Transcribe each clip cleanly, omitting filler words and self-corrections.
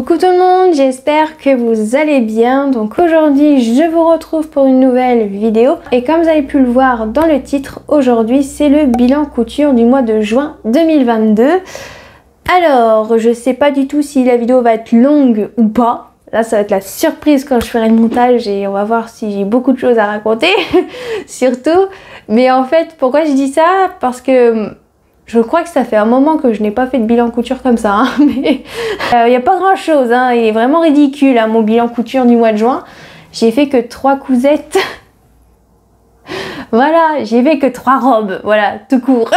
Coucou tout le monde, j'espère que vous allez bien. Donc aujourd'hui je vous retrouve pour une nouvelle vidéo et comme vous avez pu le voir dans le titre, aujourd'hui c'est le bilan couture du mois de juin 2022. Alors je sais pas du tout si la vidéo va être longue ou pas. Là ça va être la surprise quand je ferai le montage et on va voir si j'ai beaucoup de choses à raconter surtout. Mais en fait pourquoi je dis ça? Parce que je crois que ça fait un moment que je n'ai pas fait de bilan couture comme ça, hein, mais il n'y a pas grand chose, hein, il est vraiment ridicule hein, mon bilan couture du mois de juin. J'ai fait que 3 cousettes, voilà, j'ai fait que 3 robes, voilà, tout court,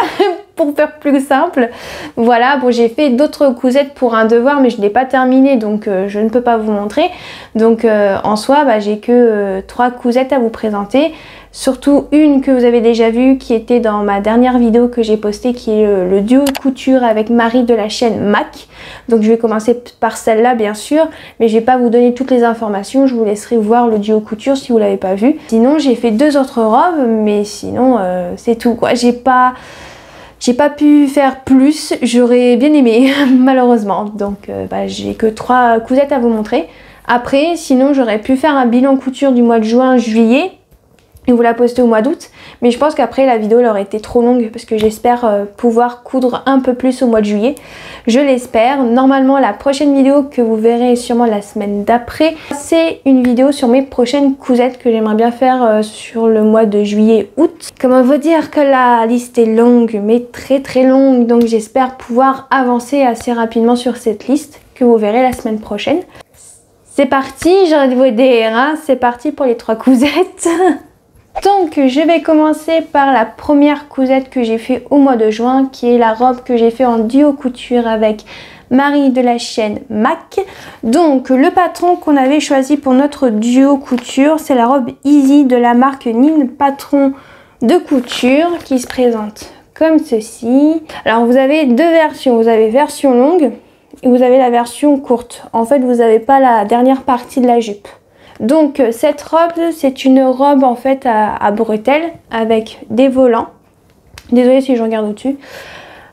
pour faire plus simple. Voilà, bon j'ai fait d'autres cousettes pour un devoir mais je ne l'ai pas terminé donc je ne peux pas vous montrer. Donc en soi, j'ai que 3 cousettes à vous présenter. Surtout une que vous avez déjà vue qui était dans ma dernière vidéo que j'ai postée qui est le duo couture avec Marie de la chaîne MAC. Donc je vais commencer par celle-là bien sûr, mais je vais pas vous donner toutes les informations, je vous laisserai voir le duo couture si vous l'avez pas vu. Sinon j'ai fait 2 autres robes mais sinon c'est tout quoi. J'ai pas pu faire plus, j'aurais bien aimé malheureusement. Donc j'ai que 3 cousettes à vous montrer. Après sinon j'aurais pu faire un bilan couture du mois de juin-juillet et vous la poster au mois d'août, mais je pense qu'après la vidéo elle aurait été trop longue parce que j'espère pouvoir coudre un peu plus au mois de juillet, je l'espère. Normalement la prochaine vidéo que vous verrez sûrement la semaine d'après, c'est une vidéo sur mes prochaines cousettes que j'aimerais bien faire sur le mois de juillet-août. Comment vous dire que la liste est longue, mais très longue, donc j'espère pouvoir avancer assez rapidement sur cette liste que vous verrez la semaine prochaine. C'est parti, j'arrête de vous dire, hein, c'est parti pour les 3 cousettes. Donc je vais commencer par la première cousette que j'ai fait au mois de juin, qui est la robe que j'ai fait en duo couture avec Marie de la chaîne MAC. Donc le patron qu'on avait choisi pour notre duo couture, c'est la robe Easy de la marque Nine Patron de couture qui se présente comme ceci. Alors vous avez 2 versions, vous avez version longue et vous avez la version courte. En fait vous n'avez pas la dernière partie de la jupe. Donc cette robe, c'est une robe en fait à bretelles avec des volants. Désolée si je regarde au-dessus.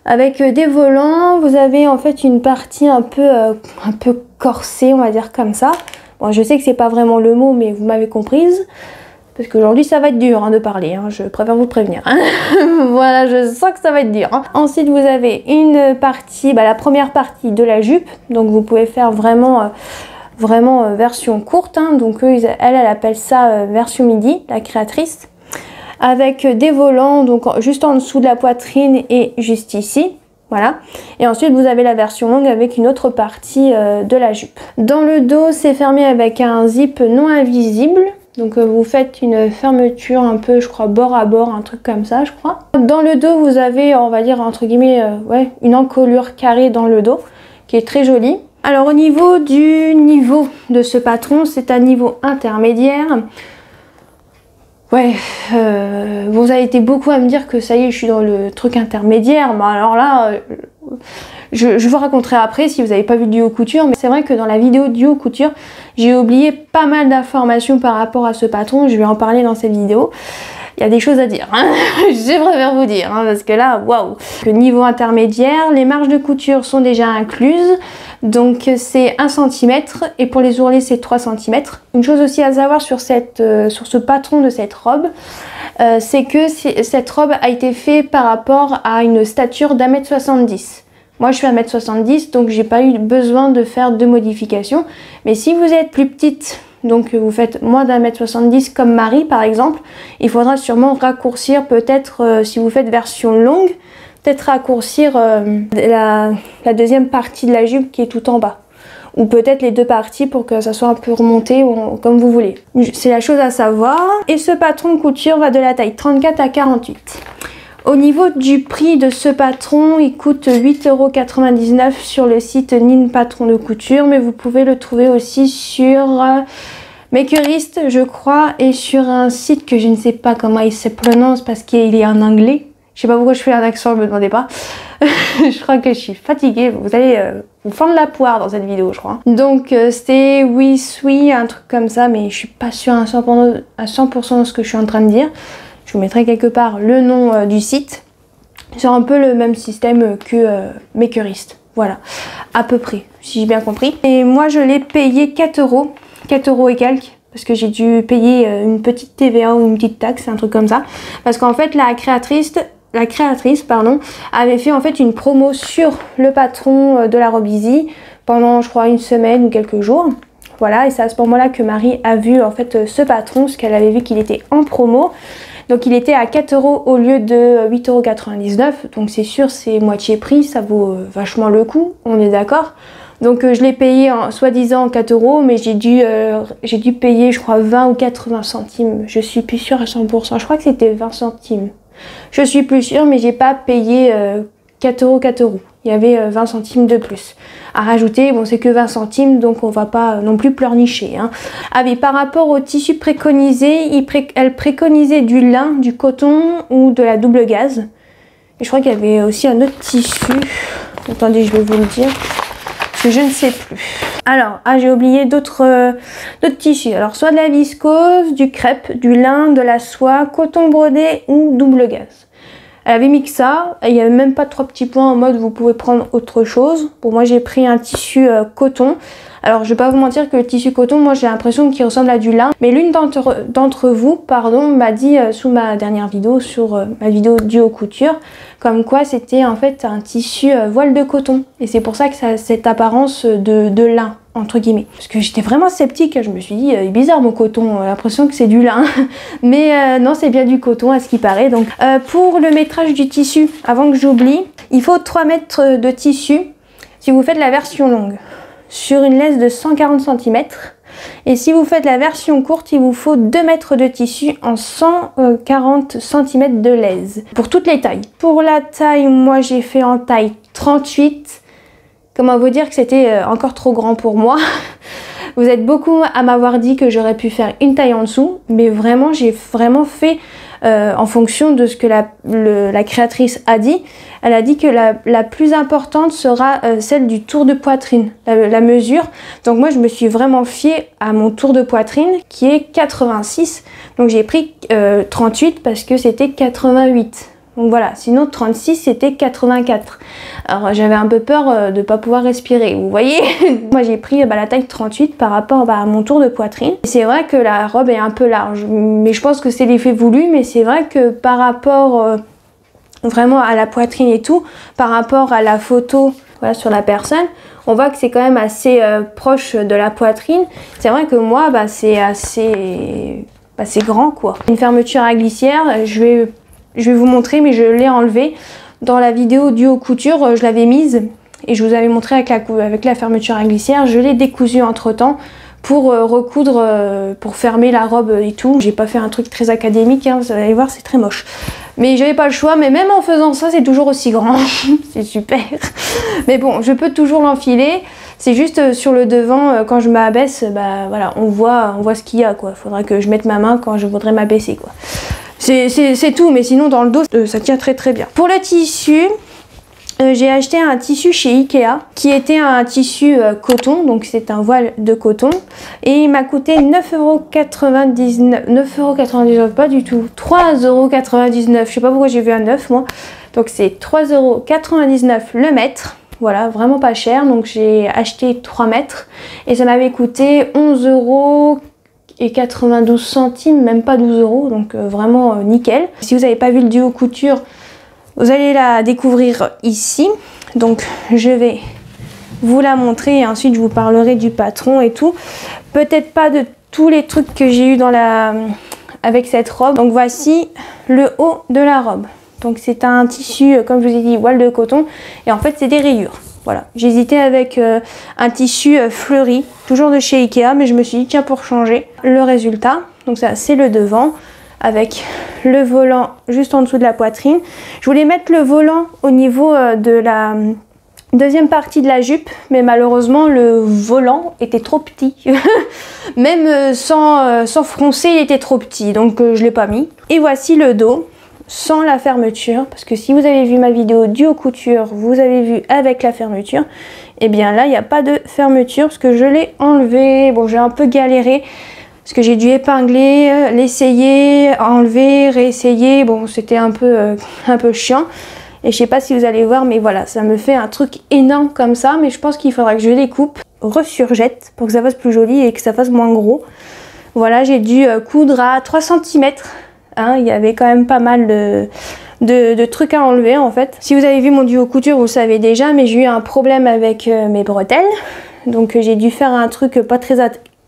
Avec des volants, vous avez en fait une partie un peu corsée, on va dire comme ça. Bon, je sais que c'est pas vraiment le mot, mais vous m'avez comprise. Parce qu'aujourd'hui ça va être dur hein, de parler, hein, je préfère vous prévenir. Hein. Voilà, je sens que ça va être dur. Hein. Ensuite vous avez une partie, la première partie de la jupe. Donc vous pouvez faire vraiment version courte, hein. Donc elle appelle ça version midi, la créatrice, avec des volants donc juste en dessous de la poitrine et juste ici, voilà. Et ensuite vous avez la version longue avec une autre partie de la jupe. Dans le dos c'est fermé avec un zip non invisible, donc vous faites une fermeture un peu, je crois, bord à bord, un truc comme ça je crois. Dans le dos vous avez, on va dire entre guillemets, une encolure carrée dans le dos qui est très jolie. Alors au niveau de ce patron, c'est un niveau intermédiaire. Ouais, vous avez été beaucoup à me dire que ça y est, je suis dans le truc intermédiaire. Mais alors là, je vous raconterai après si vous n'avez pas vu le duo couture. Mais c'est vrai que dans la vidéo duo couture, j'ai oublié pas mal d'informations par rapport à ce patron. Je vais en parler dans cette vidéo. Il y a des choses à dire, hein. Je préfère vous dire, hein, parce que là, waouh. Le niveau intermédiaire, les marges de couture sont déjà incluses, donc c'est 1 cm et pour les ourlets c'est 3 cm. Une chose aussi à savoir sur ce patron de cette robe, c'est que cette robe a été faite par rapport à une stature d'1m70. Moi je suis 1m70 donc j'ai pas eu besoin de faire de modifications, mais si vous êtes plus petite, donc vous faites moins d'1m70 comme Marie par exemple, il faudra sûrement raccourcir peut-être si vous faites version longue, peut-être raccourcir la deuxième partie de la jupe qui est tout en bas. Ou peut-être les 2 parties pour que ça soit un peu remonté ou comme vous voulez. C'est la chose à savoir. Et ce patron couture va de la taille 34 à 48. Au niveau du prix de ce patron, il coûte 8,99 € sur le site Nine Patron de couture, mais vous pouvez le trouver aussi sur Makerist, je crois, et sur un site que je ne sais pas comment il se prononce parce qu'il est en anglais. Je sais pas pourquoi je fais un accent, ne me demandez pas. Je crois que je suis fatiguée, vous allez vous fendre la poire dans cette vidéo, je crois. Donc c'est oui, un truc comme ça, mais je suis pas sûre à 100% de ce que je suis en train de dire. Je vous mettrai quelque part le nom du site. C'est un peu le même système que Makerist. Voilà, à peu près, si j'ai bien compris. Et moi je l'ai payé 4 €, 4 € et quelques. Parce que j'ai dû payer une petite TVA ou une petite taxe, un truc comme ça. Parce qu'en fait, la créatrice, avait fait en fait une promo sur le patron de la robe Easy pendant, je crois, une semaine ou quelques jours. Voilà, et c'est à ce moment-là que Marie a vu en fait ce patron, parce qu'elle avait vu qu'il était en promo. Donc il était à 4 € au lieu de 8,99 €. Donc c'est sûr, c'est moitié prix, ça vaut vachement le coup, on est d'accord. Donc je l'ai payé en soi-disant 4 €, mais j'ai dû payer, je crois, 20 ou 80 centimes. Je suis plus sûre à 100%. Je crois que c'était 20 centimes. Je suis plus sûre, mais j'ai pas payé 4 €, 4 €. Il y avait 20 centimes de plus à rajouter. Bon, c'est que 20 centimes, donc on va pas non plus pleurnicher. Hein. Ah oui, par rapport au tissu préconisé, elle préconisait du lin, du coton ou de la double gaze. Et je crois qu'il y avait aussi un autre tissu. Attendez, je vais vous le dire. Je ne sais plus. Alors, j'ai oublié d'autres tissus. Alors, soit de la viscose, du crêpe, du lin, de la soie, coton brodé ou double gaze. Elle avait mis que ça. Il n'y avait même pas 3 petits points en mode vous pouvez prendre autre chose. Pour moi, j'ai pris un tissu coton. Alors, je vais pas vous mentir que le tissu coton, moi, j'ai l'impression qu'il ressemble à du lin. Mais l'une d'entre vous, m'a dit sous ma dernière vidéo, sur ma vidéo duo couture, comme quoi c'était en fait un tissu voile de coton. Et c'est pour ça que ça a cette apparence de lin, entre guillemets. Parce que j'étais vraiment sceptique, je me suis dit, il est bizarre mon coton, l'impression que c'est du lin. Mais non, c'est bien du coton à ce qui paraît. Donc pour le métrage du tissu, avant que j'oublie, il faut 3 mètres de tissu si vous faites la version longue, sur une laisse de 140 cm. Et si vous faites la version courte, il vous faut 2 mètres de tissu en 140 cm de laise. Pour toutes les tailles. Pour la taille, moi j'ai fait en taille 38. Comment vous dire que c'était encore trop grand pour moi. Vous êtes beaucoup à m'avoir dit que j'aurais pu faire une taille en dessous. Mais vraiment, j'ai vraiment fait en fonction de ce que la créatrice a dit. Elle a dit que la plus importante sera celle du tour de poitrine, la mesure. Donc moi, je me suis vraiment fiée à mon tour de poitrine qui est 86. Donc j'ai pris 38 parce que c'était 88. Donc voilà, sinon 36 c'était 84. Alors j'avais un peu peur de ne pas pouvoir respirer, vous voyez. Moi j'ai pris la taille 38 par rapport à mon tour de poitrine. C'est vrai que la robe est un peu large, mais je pense que c'est l'effet voulu. Mais c'est vrai que par rapport vraiment à la poitrine et tout, par rapport à la photo voilà, sur la personne, on voit que c'est quand même assez proche de la poitrine. C'est vrai que moi c'est assez grand quoi. Une fermeture à glissière, je vais vous montrer, mais je l'ai enlevée. Dans la vidéo duo couture, je l'avais mise et je vous avais montré avec la fermeture à glissière. Je l'ai décousue entre temps pour recoudre, pour fermer la robe et tout. J'ai pas fait un truc très académique, hein, vous allez voir, c'est très moche. Mais j'avais pas le choix, mais même en faisant ça, c'est toujours aussi grand. C'est super. Mais bon, je peux toujours l'enfiler. C'est juste sur le devant, quand je m'abaisse, voilà, on voit ce qu'il y a, quoi. Faudra que je mette ma main quand je voudrais m'abaisser, quoi. C'est tout, mais sinon dans le dos ça tient très très bien. Pour le tissu, j'ai acheté un tissu chez Ikea qui était un tissu coton, donc c'est un voile de coton, et il m'a coûté 9,99 €, 9,99 € pas du tout, 3,99 €, je sais pas pourquoi j'ai vu un 9 moi, donc c'est 3,99 € le mètre. Voilà, vraiment pas cher, donc j'ai acheté 3 mètres et ça m'avait coûté 11,92 €, même pas 12 €, donc vraiment nickel. Si vous n'avez pas vu le duo couture, vous allez la découvrir ici. Donc je vais vous la montrer et ensuite je vous parlerai du patron et tout. Peut-être pas de tous les trucs que j'ai eu avec cette robe. Donc voici le haut de la robe. Donc c'est un tissu, comme je vous ai dit, voile de coton, et en fait c'est des rayures. Voilà, j'hésitais avec un tissu fleuri, toujours de chez Ikea, mais je me suis dit tiens, pour changer. Le résultat, donc ça c'est le devant, avec le volant juste en dessous de la poitrine. Je voulais mettre le volant au niveau de la deuxième partie de la jupe, mais malheureusement le volant était trop petit. Même sans froncer, il était trop petit, donc je ne l'ai pas mis. Et voici le dos, sans la fermeture, parce que si vous avez vu ma vidéo duo couture, vous avez vu avec la fermeture. Et bien là il n'y a pas de fermeture parce que je l'ai enlevé. Bon, j'ai un peu galéré parce que j'ai dû épingler, l'essayer, enlever, réessayer. Bon, c'était un peu chiant. Et je sais pas si vous allez voir, mais voilà, ça me fait un truc énorme comme ça. Mais je pense qu'il faudra que je découpe, resurjette pour que ça fasse plus joli et que ça fasse moins gros. Voilà, j'ai dû coudre à 3 cm. Hein, il y avait quand même pas mal de trucs à enlever en fait. Si vous avez vu mon duo couture, vous le savez déjà, mais j'ai eu un problème avec mes bretelles. Donc j'ai dû faire un truc pas très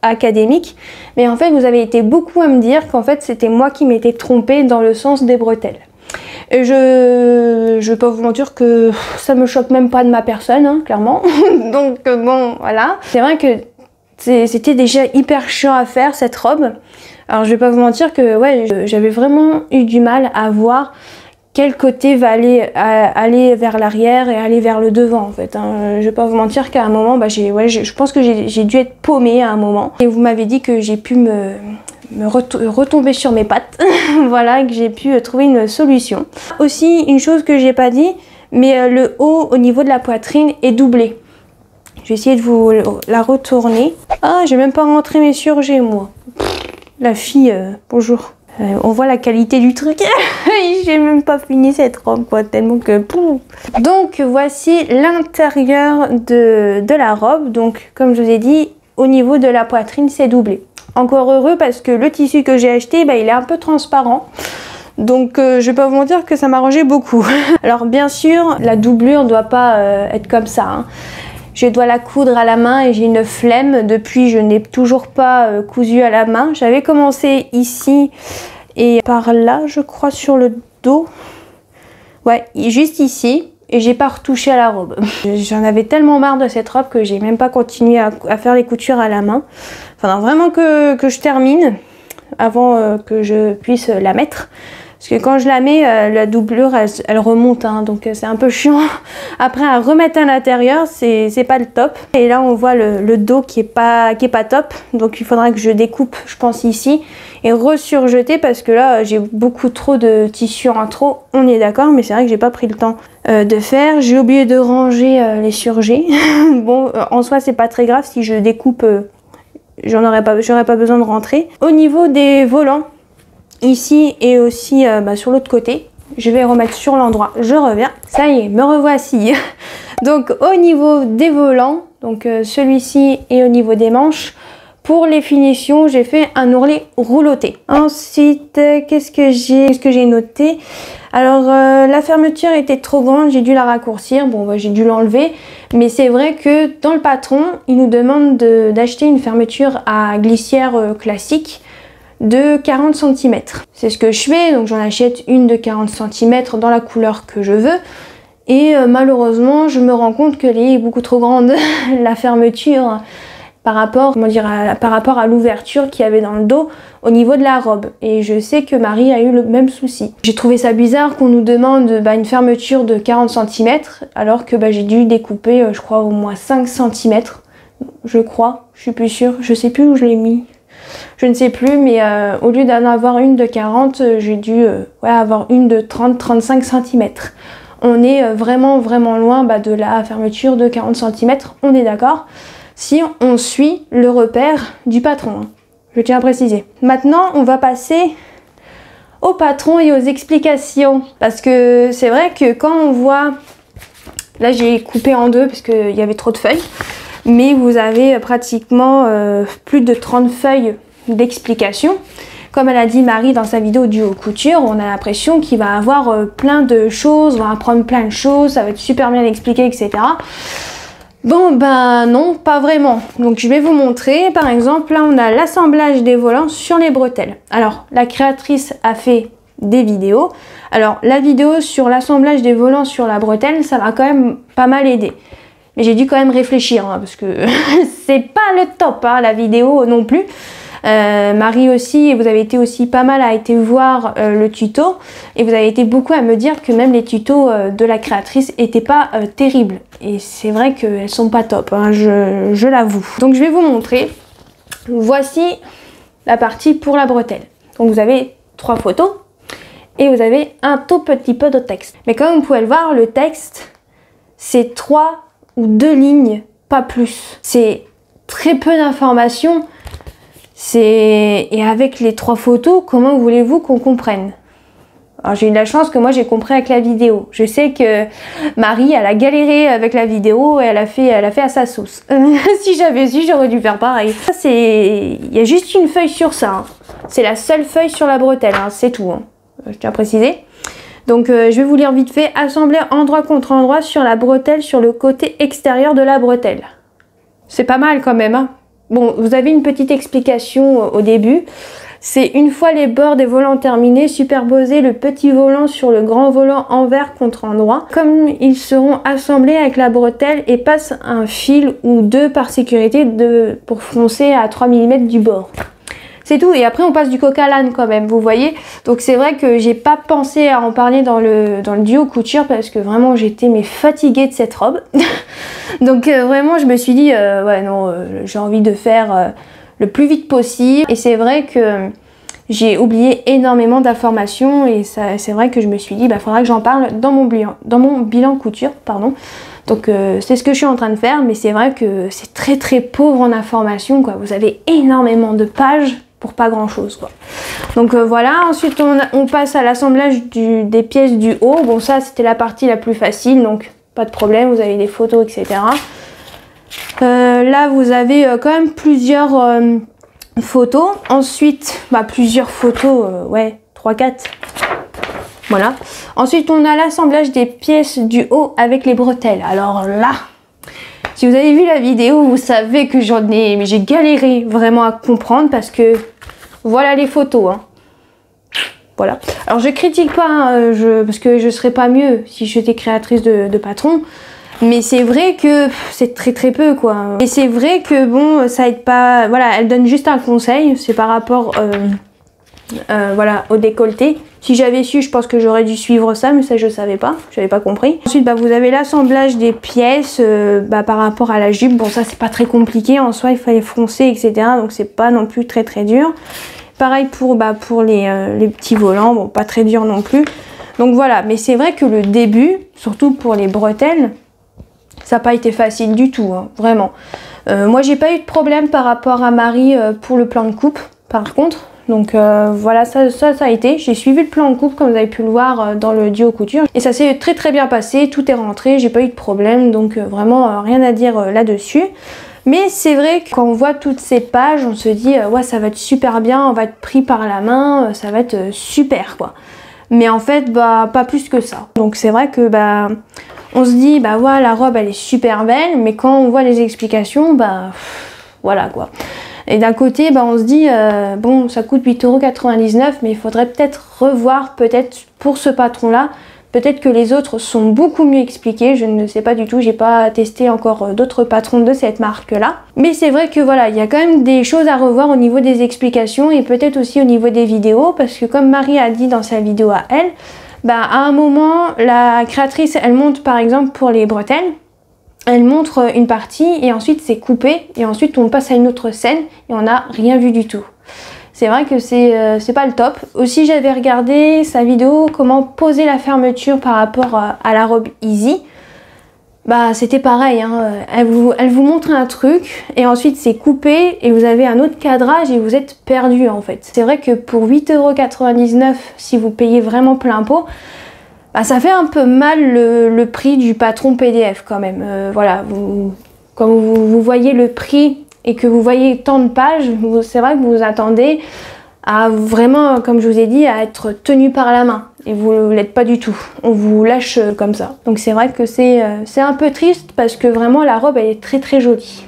académique. Mais en fait, vous avez été beaucoup à me dire qu'en fait, c'était moi qui m'étais trompée dans le sens des bretelles. Et je vais pas vous mentir que ça me choque même pas de ma personne, hein, clairement. Donc bon, voilà. C'est vrai que c'était déjà hyper chiant à faire cette robe. Alors je vais pas vous mentir que ouais, j'avais vraiment eu du mal à voir quel côté va aller vers l'arrière et aller vers le devant en fait. Hein. Je vais pas vous mentir qu'à un moment, bah, je pense que j'ai dû être paumée à un moment. Et vous m'avez dit que j'ai pu me retomber sur mes pattes. Voilà, que j'ai pu trouver une solution. Aussi, une chose que j'ai pas dit, mais le haut au niveau de la poitrine est doublé. Je vais essayer de vous la retourner. Ah, j'ai même pas rentré mes surjets moi. La fille, bonjour. On voit la qualité du truc. J'ai même pas fini cette robe quoi, tellement que... Donc voici l'intérieur de la robe. Donc comme je vous ai dit, au niveau de la poitrine c'est doublé. Encore heureux parce que le tissu que j'ai acheté, bah, il est un peu transparent. Donc je vais pas vous mentir que ça m'arrangeait beaucoup. Alors bien sûr, la doublure doit pas être comme ça. Hein. Je dois la coudre à la main et j'ai une flemme. Depuis, je n'ai toujours pas cousu à la main. J'avais commencé ici et par là, je crois, sur le dos. Ouais, juste ici. Et j'ai pas retouché à la robe. J'en avais tellement marre de cette robe que j'ai même pas continué à faire les coutures à la main. Enfin, vraiment que je termine avant que je puisse la mettre. Parce que quand je la mets, la doublure, elle remonte, hein, donc c'est un peu chiant. Après, à remettre à l'intérieur, c'est pas le top. Et là, on voit le dos qui est pas top. Donc, il faudra que je découpe, je pense, ici. Et resurjeter, parce que là, j'ai beaucoup trop de tissu en trop. On est d'accord, mais c'est vrai que j'ai pas pris le temps de faire. J'ai oublié de ranger les surjets. Bon, en soi, c'est pas très grave. Si je découpe, j'aurais pas besoin de rentrer. Au niveau des volants, ici et aussi sur l'autre côté, je vais remettre sur l'endroit, je reviens, ça y est, me revoici. Donc au niveau des volants, donc celui-ci et au niveau des manches, pour les finitions, j'ai fait un ourlet rouloté. Ensuite, qu'est-ce que j'ai noté? Alors la fermeture était trop grande, j'ai dû la raccourcir, bon j'ai dû l'enlever, mais c'est vrai que dans le patron, il nous demande d'acheter une fermeture à glissière classique de 40 cm. C'est ce que je fais, donc j'en achète une de 40 cm dans la couleur que je veux. Et malheureusement, je me rends compte qu'elle est beaucoup trop grande, la fermeture, par rapport à l'ouverture qu'il y avait dans le dos au niveau de la robe. Et je sais que Marie a eu le même souci. J'ai trouvé ça bizarre qu'on nous demande une fermeture de 40 cm, alors que j'ai dû découper, je crois, au moins 5 cm. Je crois, je suis plus sûre, je sais plus où je l'ai mis. Je ne sais plus, mais au lieu d'en avoir une de 40, j'ai dû avoir une de 30-35 cm. On est vraiment loin de la fermeture de 40 cm, on est d'accord, si on suit le repère du patron. Hein. Je tiens à préciser. Maintenant, on va passer au patron et aux explications. Parce que c'est vrai que quand on voit... Là, j'ai coupé en deux parce qu'il y avait trop de feuilles. Mais vous avez pratiquement plus de 30 feuilles d'explications. Comme elle a dit Marie dans sa vidéo duo couture, on a l'impression qu'il va avoir plein de choses, on va apprendre plein de choses, ça va être super bien expliqué, etc. Bon non, pas vraiment. Donc je vais vous montrer, par exemple, là on a l'assemblage des volants sur les bretelles. Alors la créatrice a fait des vidéos. Alors la vidéo sur l'assemblage des volants sur la bretelle, ça m'a quand même pas mal aidé. Mais j'ai dû quand même réfléchir, hein, parce que c'est pas le top, hein, la vidéo non plus. Marie aussi, et vous avez été aussi pas mal à été voir le tuto. Et vous avez été beaucoup à me dire que même les tutos de la créatrice étaient pas terribles. Et c'est vrai qu'elles sont pas top, hein, je l'avoue. Donc je vais vous montrer. Voici la partie pour la bretelle. Donc vous avez 3 photos. Et vous avez un tout petit peu de texte. Mais comme vous pouvez le voir, le texte, c'est 3 ou 2 lignes, pas plus. C'est très peu d'informations. Et avec les 3 photos, comment voulez-vous qu'on comprenne? Alors j'ai eu de la chance que moi j'ai compris avec la vidéo. Je sais que Marie, elle a galéré avec la vidéo et elle a fait à sa sauce. Si j'avais su, j'aurais dû faire pareil. Il y a juste une feuille sur ça. Hein. C'est la seule feuille sur la bretelle, hein. C'est tout. Hein. Je tiens à préciser. Donc je vais vous lire vite fait. Assembler endroit contre endroit sur la bretelle, sur le côté extérieur de la bretelle. C'est pas mal quand même. Hein. Bon, vous avez une petite explication au début. C'est une fois les bords des volants terminés, superposer le petit volant sur le grand volant envers contre endroit. Comme ils seront assemblés avec la bretelle et passe un fil ou deux par sécurité pour foncer à 3 mm du bord. C'est tout, et après on passe du coq à l'âne quand même, vous voyez. Donc c'est vrai que j'ai pas pensé à en parler dans le duo couture parce que vraiment j'étais fatiguée de cette robe. Donc vraiment je me suis dit, ouais non, j'ai envie de faire le plus vite possible. Et c'est vrai que j'ai oublié énormément d'informations et c'est vrai que je me suis dit, bah faudra que j'en parle dans mon bilan couture, pardon. Donc c'est ce que je suis en train de faire, mais c'est vrai que c'est très pauvre en informations, quoi. Vous avez énormément de pages pour pas grand chose, quoi. Donc voilà, ensuite on passe à l'assemblage des pièces du haut. Bon, ça c'était la partie la plus facile, donc pas de problème, vous avez des photos, etc. Là vous avez quand même plusieurs photos. Ensuite, bah, plusieurs photos, ouais, 3-4. Voilà. Ensuite, on a l'assemblage des pièces du haut avec les bretelles. Alors là, si vous avez vu la vidéo, vous savez que j'ai galéré vraiment à comprendre parce que voilà les photos. Hein. Voilà. Alors je critique pas, hein, parce que je serais pas mieux si j'étais créatrice de patron. Mais c'est vrai que c'est très peu, quoi. Et c'est vrai que bon, ça aide pas. Voilà, elle donne juste un conseil, c'est par rapport voilà, au décolleté. Si j'avais su, je pense que j'aurais dû suivre ça, mais ça je savais pas, j'avais pas compris. Ensuite, bah, vous avez l'assemblage des pièces par rapport à la jupe. Bon, ça c'est pas très compliqué en soi, il fallait foncer, etc. Donc c'est pas non plus très dur. Pareil pour les petits volants, bon, pas très dur non plus. Donc voilà, mais c'est vrai que le début, surtout pour les bretelles, ça n'a pas été facile du tout, hein, vraiment. Moi, j'ai pas eu de problème par rapport à Marie pour le plan de coupe, par contre. Donc voilà, ça a été. J'ai suivi le plan de coupe, comme vous avez pu le voir dans le duo couture. Et ça s'est très bien passé, tout est rentré, j'ai pas eu de problème. Donc vraiment, rien à dire là-dessus. Mais c'est vrai que quand on voit toutes ces pages, on se dit, ouais, ça va être super bien, on va être pris par la main, ça va être super, quoi. Mais en fait, bah, pas plus que ça. Donc c'est vrai que, bah... on se dit, bah voilà, la robe elle est super belle, mais quand on voit les explications, bah voilà quoi. Et d'un côté, bah on se dit, bon, ça coûte 8,99 €, mais il faudrait peut-être revoir, peut-être pour ce patron-là, peut-être que les autres sont beaucoup mieux expliqués, je ne sais pas du tout, j'ai pas testé encore d'autres patrons de cette marque-là. Mais c'est vrai que voilà, il y a quand même des choses à revoir au niveau des explications et peut-être aussi au niveau des vidéos, parce que comme Marie a dit dans sa vidéo à elle, bah, à un moment, la créatrice, elle monte par exemple pour les bretelles, elle montre une partie et ensuite c'est coupé et ensuite on passe à une autre scène et on n'a rien vu du tout. C'est vrai que c'est pas le top. Aussi j'avais regardé sa vidéo comment poser la fermeture par rapport à la robe Easy. Bah c'était pareil, hein. Elle vous montre un truc et ensuite c'est coupé et vous avez un autre cadrage et vous êtes perdu en fait. C'est vrai que pour 8,99 €, si vous payez vraiment plein pot, bah, ça fait un peu mal le prix du patron PDF quand même. Voilà, quand vous voyez le prix et que vous voyez tant de pages, c'est vrai que vous vous attendez à vraiment, comme je vous ai dit, à être tenu par la main. Et vous ne l'êtes pas du tout. On vous lâche comme ça. Donc c'est vrai que c'est un peu triste parce que vraiment la robe elle est très jolie.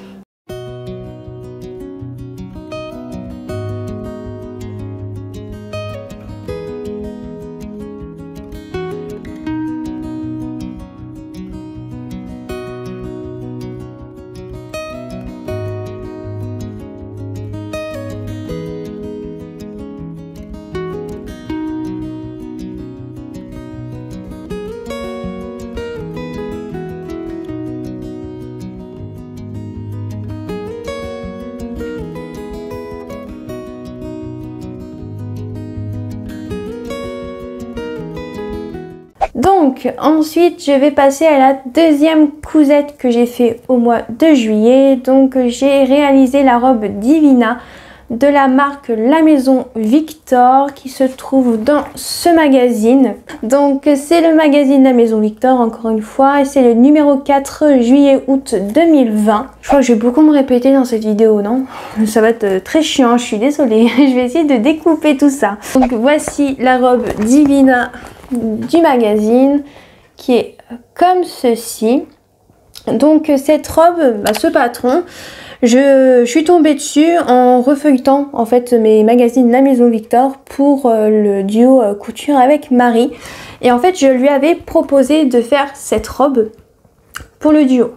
Donc ensuite je vais passer à la deuxième cousette que j'ai fait au mois de juillet. Donc j'ai réalisé la robe Divina de la marque La Maison Victor qui se trouve dans ce magazine. Donc c'est le magazine La Maison Victor encore une fois et c'est le numéro 4 juillet-août 2020. Je crois que je vais beaucoup me répéter dans cette vidéo, non? Ça va être très chiant, je suis désolée. Je vais essayer de découper tout ça. Donc voici la robe Divina du magazine qui est comme ceci. Donc cette robe, ce patron, je suis tombée dessus en refeuilletant en fait mes magazines La Maison Victor pour le duo couture avec Marie. Et en fait je lui avais proposé de faire cette robe pour le duo.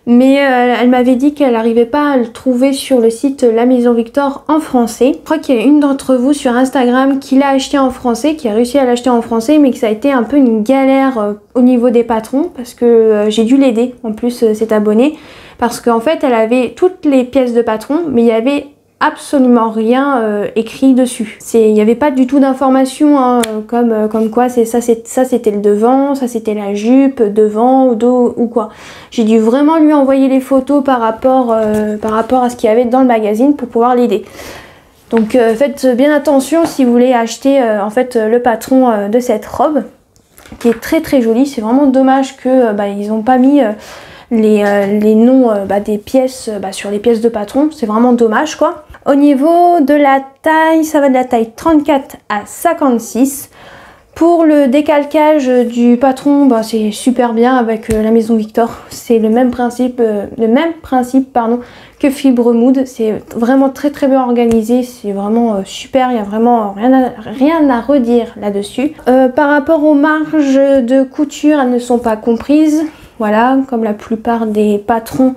Mais elle m'avait dit qu'elle n'arrivait pas à le trouver sur le site La Maison Victor en français. Je crois qu'il y a une d'entre vous sur Instagram qui l'a acheté en français, qui a réussi à l'acheter en français, mais que ça a été un peu une galère au niveau des patrons, parce que j'ai dû l'aider, en plus cette abonnée, parce qu'en fait elle avait toutes les pièces de patron, mais il y avait absolument rien écrit dessus. Il n'y avait pas du tout d'informations hein, comme quoi ça c'était le devant, ça c'était la jupe, devant ou dos ou quoi. J'ai dû vraiment lui envoyer les photos par rapport à ce qu'il y avait dans le magazine pour pouvoir l'aider. Donc faites bien attention si vous voulez acheter en fait le patron de cette robe qui est très très jolie. C'est vraiment dommage que ils n'ont pas mis les noms des pièces sur les pièces de patron. C'est vraiment dommage quoi. Au niveau de la taille, ça va de la taille 34 à 56. Pour le décalcage du patron, c'est super bien avec La Maison Victor. C'est le même principe, que Fibre Mood. C'est vraiment très très bien organisé. C'est vraiment super. Il n'y a vraiment rien à redire là-dessus. Par rapport aux marges de couture, elles ne sont pas comprises. Voilà, comme la plupart des patrons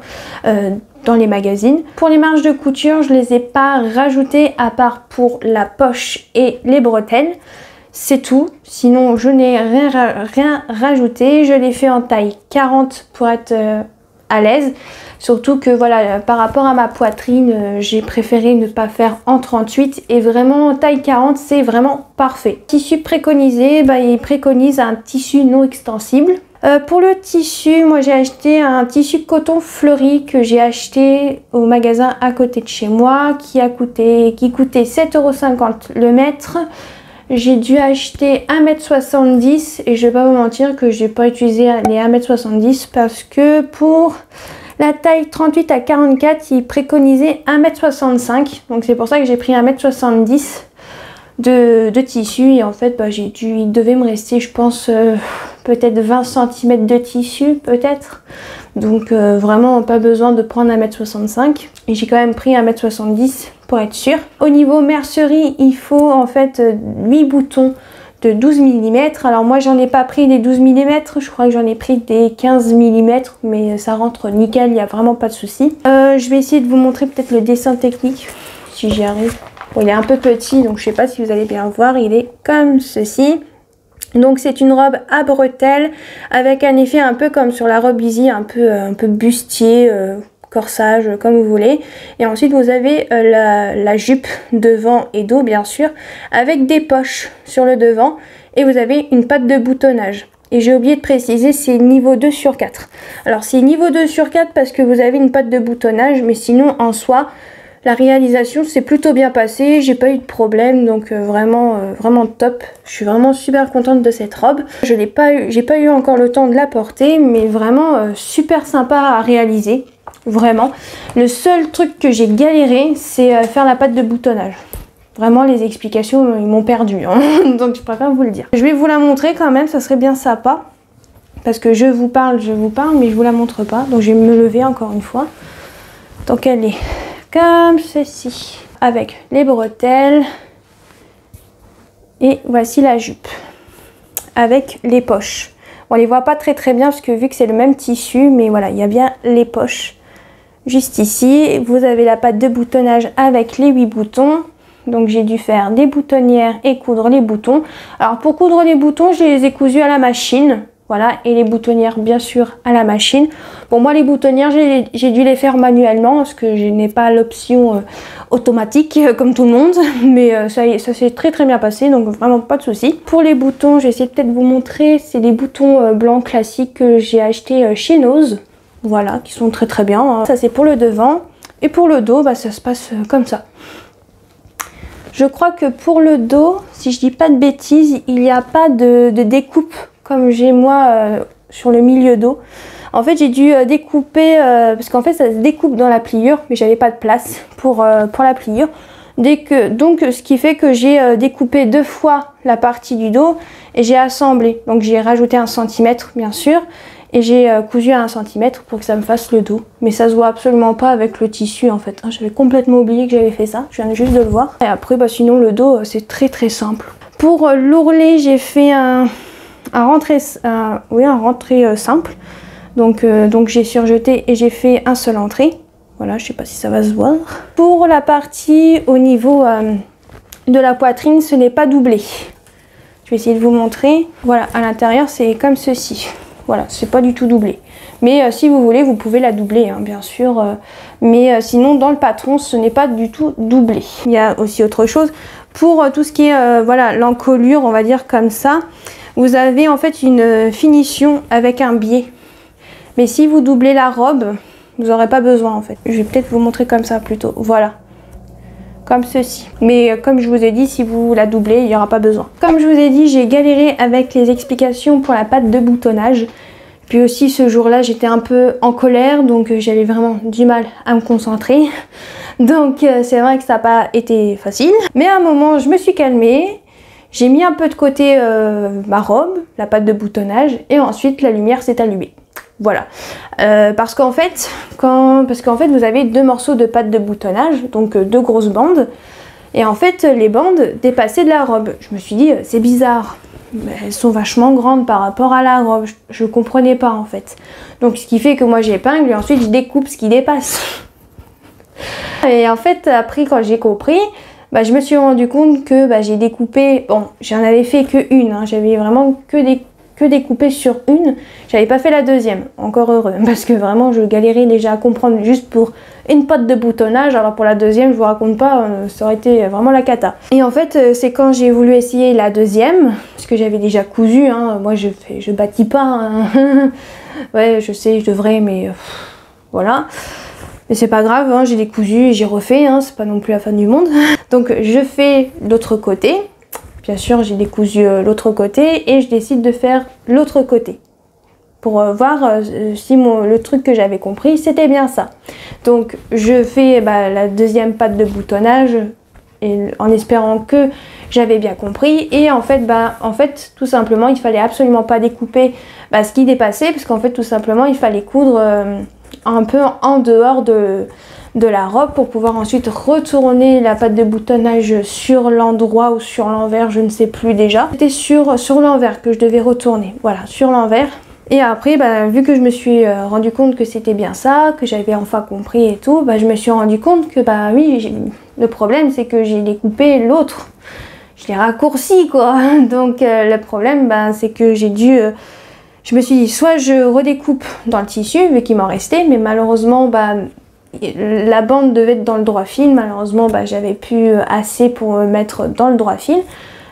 dans les magazines. Pour les marges de couture, je les ai pas rajoutées à part pour la poche et les bretelles. C'est tout. Sinon, je n'ai rien rajouté. Je l'ai fait en taille 40 pour être à l'aise. Surtout que voilà, par rapport à ma poitrine, j'ai préféré ne pas faire en 38 et vraiment taille 40, c'est vraiment parfait. Tissu préconisé, il préconise un tissu non extensible. Pour le tissu, moi j'ai acheté un tissu coton fleuri que j'ai acheté au magasin à côté de chez moi qui coûtait 7,50 € le mètre. J'ai dû acheter 1,70 m et je vais pas vous mentir que j'ai pas utilisé les 1,70 m parce que pour la taille 38 à 44, il préconisait 1,65 m. Donc c'est pour ça que j'ai pris 1,70 m de tissu et en fait il devait me rester je pense peut-être 20 cm de tissu peut-être. Donc vraiment pas besoin de prendre 1,65 m et j'ai quand même pris 1,70 m pour être sûr. Au niveau mercerie, il faut en fait 8 boutons de 12 mm. Alors moi j'en ai pas pris des 12 mm, je crois que j'en ai pris des 15 mm, mais ça rentre nickel, il n'y a vraiment pas de souci. Je vais essayer de vous montrer peut-être le dessin technique si j'y arrive. Bon, il est un peu petit donc je sais pas si vous allez bien voir, il est comme ceci. Donc c'est une robe à bretelles avec un effet un peu comme sur la robe Easy, un peu bustier, corsage comme vous voulez. Et ensuite vous avez la jupe devant et dos bien sûr avec des poches sur le devant et vous avez une patte de boutonnage. Et j'ai oublié de préciser, c'est niveau 2 sur 4. Alors c'est niveau 2 sur 4 parce que vous avez une patte de boutonnage, mais sinon en soi la réalisation s'est plutôt bien passée, j'ai pas eu de problème, donc vraiment top. Je suis vraiment super contente de cette robe. J'ai pas eu encore le temps de la porter, mais vraiment super sympa à réaliser, vraiment. Le seul truc que j'ai galéré, c'est faire la patte de boutonnage. Vraiment les explications, ils m'ont perdu, hein. Donc je préfère vous le dire. Je vais vous la montrer quand même, ça serait bien sympa. Parce que je vous parle, mais je vous la montre pas. Donc je vais me lever encore une fois. Donc elle est comme ceci, avec les bretelles. Et voici la jupe, avec les poches. On les voit pas très bien parce que vu que c'est le même tissu, mais voilà, il y a bien les poches. Juste ici, vous avez la patte de boutonnage avec les 8 boutons. Donc j'ai dû faire des boutonnières et coudre les boutons. Alors pour coudre les boutons, je les ai cousus à la machine. Voilà, et les boutonnières bien sûr à la machine. Bon, moi les boutonnières j'ai dû les faire manuellement parce que je n'ai pas l'option automatique comme tout le monde. Mais ça s'est très bien passé, donc vraiment pas de souci. Pour les boutons, j'ai essayé peut-être de vous montrer, c'est des boutons blancs classiques que j'ai acheté chez Nose. Voilà, qui sont très bien, hein. Ça c'est pour le devant. Et pour le dos, ça se passe comme ça. Je crois que pour le dos, si je dis pas de bêtises, il n'y a pas de découpe comme j'ai moi sur le milieu dos. En fait j'ai dû découper, parce qu'en fait ça se découpe dans la pliure, mais j'avais pas de place pour la pliure. Donc ce qui fait que j'ai découpé 2 fois la partie du dos et j'ai assemblé. Donc j'ai rajouté 1 cm bien sûr et j'ai cousu à 1 cm pour que ça me fasse le dos. Mais ça se voit absolument pas avec le tissu en fait. J'avais complètement oublié que j'avais fait ça, je viens juste de le voir. Et après bah, sinon le dos c'est très simple. Pour l'ourlet j'ai fait un rentré simple. Donc j'ai surjeté et j'ai fait un seul entrée. Voilà, je sais pas si ça va se voir. Pour la partie au niveau de la poitrine, ce n'est pas doublé. Je vais essayer de vous montrer. Voilà, à l'intérieur, c'est comme ceci. Voilà, c'est pas du tout doublé. Mais si vous voulez, vous pouvez la doubler, hein, bien sûr. Mais sinon, dans le patron, ce n'est pas du tout doublé. Il y a aussi autre chose. Pour tout ce qui est voilà, l'encolure, on va dire comme ça, vous avez en fait une finition avec un biais. Mais si vous doublez la robe, vous n'aurez pas besoin en fait. Je vais peut-être vous montrer comme ça plutôt. Voilà. Comme ceci. Mais comme je vous ai dit, si vous la doublez, il n'y aura pas besoin. Comme je vous ai dit, j'ai galéré avec les explications pour la patte de boutonnage. Puis aussi ce jour-là, j'étais un peu en colère, donc j'avais vraiment du mal à me concentrer. Donc c'est vrai que ça n'a pas été facile. Mais à un moment, je me suis calmée. J'ai mis un peu de côté ma robe, la patte de boutonnage, et ensuite la lumière s'est allumée. Voilà, parce qu'en fait, vous avez 2 morceaux de pâte de boutonnage, donc 2 grosses bandes, et en fait les bandes dépassaient de la robe. Je me suis dit c'est bizarre, mais elles sont vachement grandes par rapport à la robe, je comprenais pas en fait. Donc ce qui fait que moi j'épingle et ensuite je découpe ce qui dépasse. Et en fait après quand j'ai compris, bah, je me suis rendu compte que bah, j'ai découpé, bon j'en avais fait que une, hein, j'avais vraiment que découpé sur une, j'avais pas fait la deuxième, encore heureux, parce que vraiment je galérais déjà à comprendre juste pour une patte de boutonnage, alors pour la deuxième je vous raconte pas, ça aurait été vraiment la cata. Et en fait c'est quand j'ai voulu essayer la deuxième, parce que j'avais déjà cousu, hein, moi je bâtis pas, hein. Ouais je sais je devrais mais voilà. Mais c'est pas grave, hein, j'ai décousu et j'ai refait, hein, c'est pas non plus la fin du monde. Donc je fais l'autre côté. Bien sûr, j'ai décousu l'autre côté et je décide de faire l'autre côté pour voir si le truc que j'avais compris, c'était bien ça. Donc, je fais la deuxième patte de boutonnage et, en espérant que j'avais bien compris. Et en fait, tout simplement, il fallait absolument pas découper ce qui dépassait parce qu'en fait, tout simplement, il fallait coudre un peu en dehors de la robe pour pouvoir ensuite retourner la patte de boutonnage sur l'endroit ou sur l'envers, je ne sais plus déjà. C'était sur l'envers que je devais retourner, voilà, sur l'envers. Et après, vu que je me suis rendu compte que c'était bien ça, que j'avais enfin compris et tout, je me suis rendu compte que oui, le problème c'est que j'ai découpé l'autre. Je l'ai raccourci quoi. Donc le problème c'est que j'ai dû... je me suis dit soit je redécoupe dans le tissu vu qu'il m'en restait, mais malheureusement la bande devait être dans le droit fil, malheureusement j'avais plus assez pour me mettre dans le droit fil.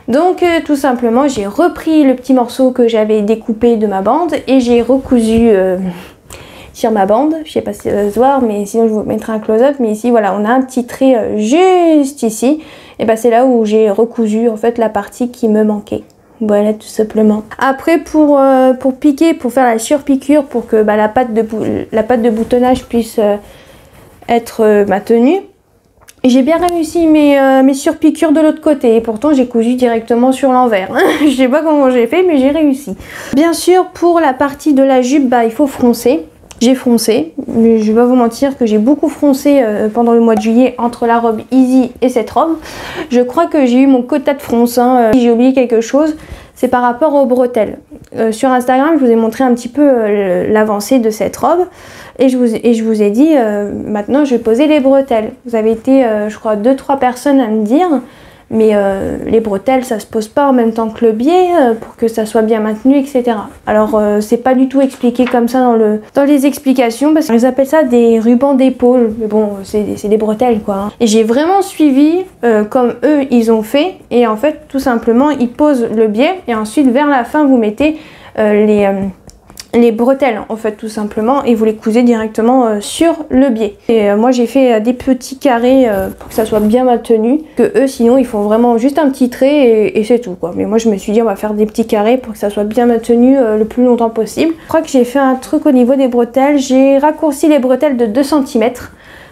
Donc tout simplement j'ai repris le petit morceau que j'avais découpé de ma bande et j'ai recousu sur ma bande. Je sais pas si ça va se voir, mais sinon je vous mettrai un close-up. Mais ici voilà, on a un petit trait juste ici, et c'est là où j'ai recousu en fait la partie qui me manquait. Voilà, tout simplement. Après pour piquer, pour faire la surpiqûre, pour que la pâte de boutonnage puisse être maintenue, j'ai bien réussi mes surpiqûres de l'autre côté. Et pourtant j'ai cousu directement sur l'envers. Je sais pas comment j'ai fait, mais j'ai réussi. Bien sûr, pour la partie de la jupe, il faut froncer. J'ai froncé, mais je vais pas vous mentir que j'ai beaucoup froncé pendant le mois de juillet entre la robe Easy et cette robe. Je crois que j'ai eu mon quota de fronce, hein. J'ai oublié quelque chose, c'est par rapport aux bretelles. Sur Instagram, je vous ai montré un petit peu l'avancée de cette robe et je vous ai dit maintenant je vais poser les bretelles. Vous avez été, je crois, 2-3 personnes à me dire, mais les bretelles ça se pose pas en même temps que le biais pour que ça soit bien maintenu, etc. Alors c'est pas du tout expliqué comme ça dans les explications parce qu'ils appellent ça des rubans d'épaule, mais bon c'est des bretelles quoi, hein. Et j'ai vraiment suivi comme eux ils ont fait, et en fait tout simplement ils posent le biais et ensuite vers la fin vous mettez les bretelles en fait tout simplement, et vous les cousez directement sur le biais. Et moi j'ai fait des petits carrés pour que ça soit bien maintenu, que eux sinon ils font vraiment juste un petit trait et c'est tout quoi. Mais moi je me suis dit on va faire des petits carrés pour que ça soit bien maintenu le plus longtemps possible. Je crois que j'ai fait un truc au niveau des bretelles, j'ai raccourci les bretelles de 2 cm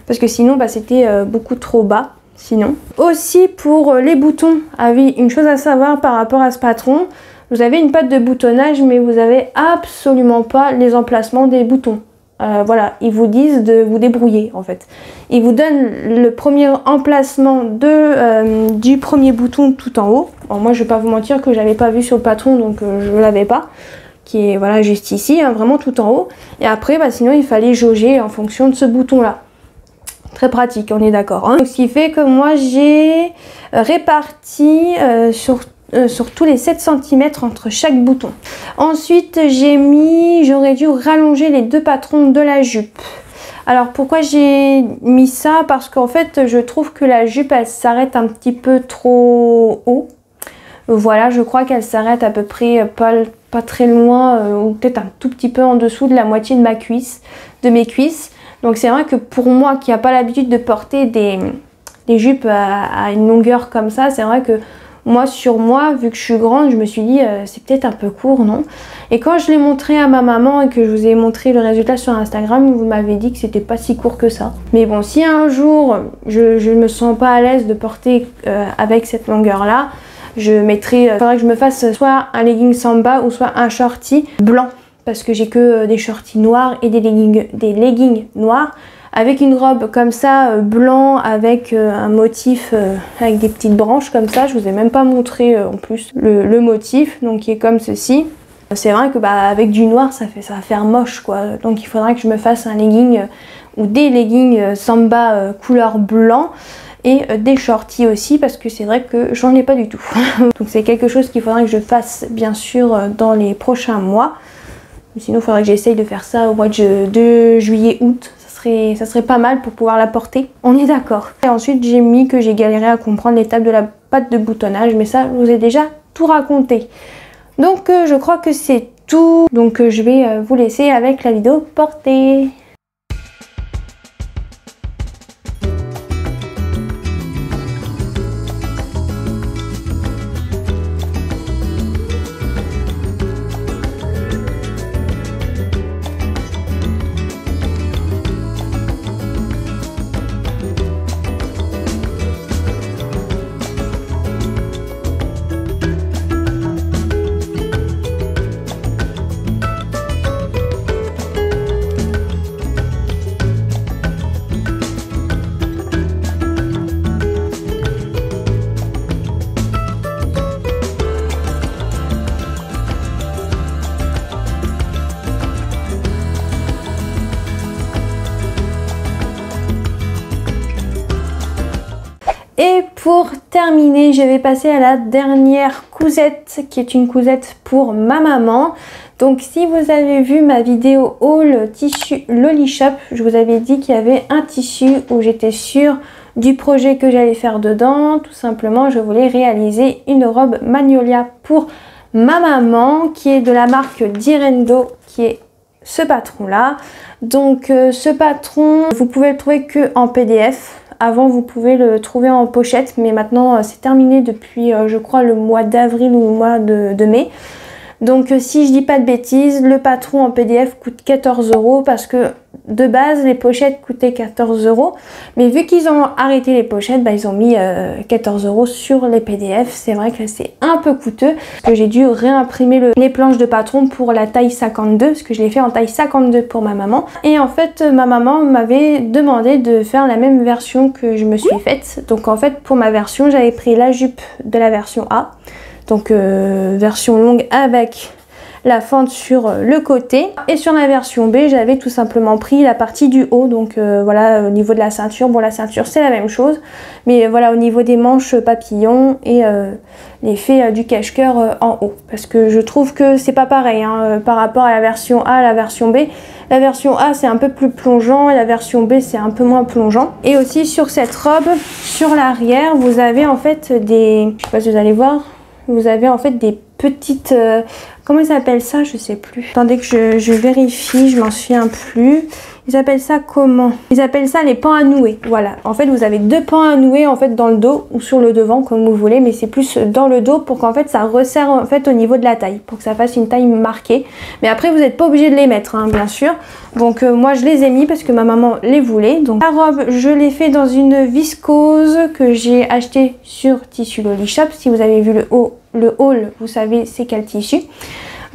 parce que sinon bah, c'était beaucoup trop bas. Sinon aussi pour les boutons, ah oui, une chose à savoir par rapport à ce patron, vous avez une patte de boutonnage mais vous avez absolument pas les emplacements des boutons. Voilà, ils vous disent de vous débrouiller en fait. Ils vous donnent le premier emplacement du premier bouton tout en haut. Bon, moi je vais pas vous mentir que j'avais pas vu sur le patron donc je l'avais pas. Qui est voilà juste ici, hein, vraiment tout en haut. Et après bah, sinon il fallait jauger en fonction de ce bouton là. Très pratique, on est d'accord. Hein. Ce qui fait que moi j'ai réparti sur tous les 7 cm entre chaque bouton. Ensuite j'aurais dû rallonger les 2 patrons de la jupe. Alors pourquoi j'ai mis ça? Parce qu'en fait je trouve que la jupe elle s'arrête un petit peu trop haut. Voilà, je crois qu'elle s'arrête à peu près pas très loin ou peut-être un tout petit peu en dessous de la moitié de mes cuisses. Donc c'est vrai que pour moi qui n'a pas l'habitude de porter des jupes à une longueur comme ça, c'est vrai que moi sur moi, vu que je suis grande, je me suis dit c'est peut-être un peu court, non? Et quand je l'ai montré à ma maman et que je vous ai montré le résultat sur Instagram, vous m'avez dit que c'était pas si court que ça. Mais bon, si un jour je me sens pas à l'aise de porter avec cette longueur là, je mettrai, il faudrait que je me fasse soit un legging samba ou soit un shorty blanc. Parce que j'ai que des shorties noirs et des leggings noirs. Avec une robe comme ça, blanc, avec un motif, avec des petites branches comme ça. Je vous ai même pas montré en plus le motif, donc qui est comme ceci. C'est vrai que bah, avec du noir, ça va faire moche quoi. Donc il faudra que je me fasse un legging ou des leggings samba couleur blanc. Et des shorties aussi parce que c'est vrai que j'en ai pas du tout. Donc c'est quelque chose qu'il faudra que je fasse bien sûr dans les prochains mois. Sinon, il faudrait que j'essaye de faire ça au mois de juillet-août. Ça serait pas mal pour pouvoir la porter. On est d'accord. Et ensuite, j'ai galéré à comprendre l'étape de la patte de boutonnage. Mais ça, je vous ai déjà tout raconté. Donc, je crois que c'est tout. Donc, je vais vous laisser avec la vidéo portée. Et pour terminer, je vais passer à la dernière cousette qui est une cousette pour ma maman. Donc si vous avez vu ma vidéo haul tissu Loli Shop, je vous avais dit qu'il y avait un tissu où j'étais sûre du projet que j'allais faire dedans. Tout simplement, je voulais réaliser une robe Magnolia pour ma maman qui est de la marque Direndo, qui est ce patron là. Donc ce patron, vous pouvez le trouver que en PDF. Avant vous pouvez le trouver en pochette, mais maintenant c'est terminé depuis je crois le mois d'avril ou le mois de mai. Donc si je dis pas de bêtises, le patron en PDF coûte 14 € parce que de base les pochettes coûtaient 14 €. Mais vu qu'ils ont arrêté les pochettes, bah, ils ont mis 14 € sur les PDF. C'est vrai que c'est un peu coûteux parce que j'ai dû réimprimer les planches de patron pour la taille 52 parce que je l'ai fait en taille 52 pour ma maman. Et en fait ma maman m'avait demandé de faire la même version que je me suis faite. Donc en fait pour ma version j'avais pris la jupe de la version A. Donc version longue avec la fente sur le côté. Et sur la version B, j'avais tout simplement pris la partie du haut. Donc voilà, au niveau de la ceinture, bon la ceinture c'est la même chose. Mais voilà, au niveau des manches papillons et l'effet du cache-cœur en haut. Parce que je trouve que c'est pas pareil hein, par rapport à la version A à la version B. La version A c'est un peu plus plongeant et la version B c'est un peu moins plongeant. Et aussi sur cette robe, sur l'arrière, vous avez en fait des... Je sais pas si vous allez voir. Vous avez en fait des petites Comment ils appellent ça? Je sais plus. Attendez que je vérifie, je m'en souviens plus. Ils appellent ça comment? Ils appellent ça les pans à nouer. Voilà. En fait, vous avez 2 pans à nouer en fait dans le dos ou sur le devant comme vous voulez, mais c'est plus dans le dos pour qu'en fait ça resserre en fait au niveau de la taille, pour que ça fasse une taille marquée. Mais après, vous n'êtes pas obligé de les mettre, hein, bien sûr. Donc moi, je les ai mis parce que ma maman les voulait. Donc la robe, je l'ai fait dans une viscose que j'ai acheté sur Tissu Loli Shop. Si vous avez vu le haul, vous savez c'est quel tissu.